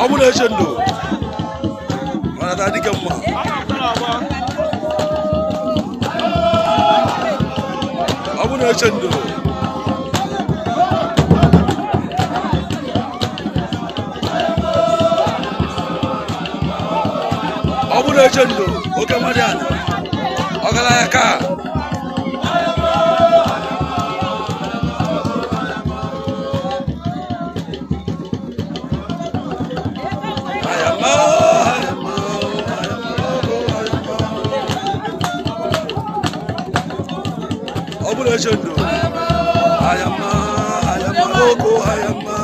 Abu na shendo. Mana tadi kemma. Abu na shendo. Abu na shendo. Oke Mariana. Ogala yaka. Abu na shendo. Ayama, ayama, oko ayama.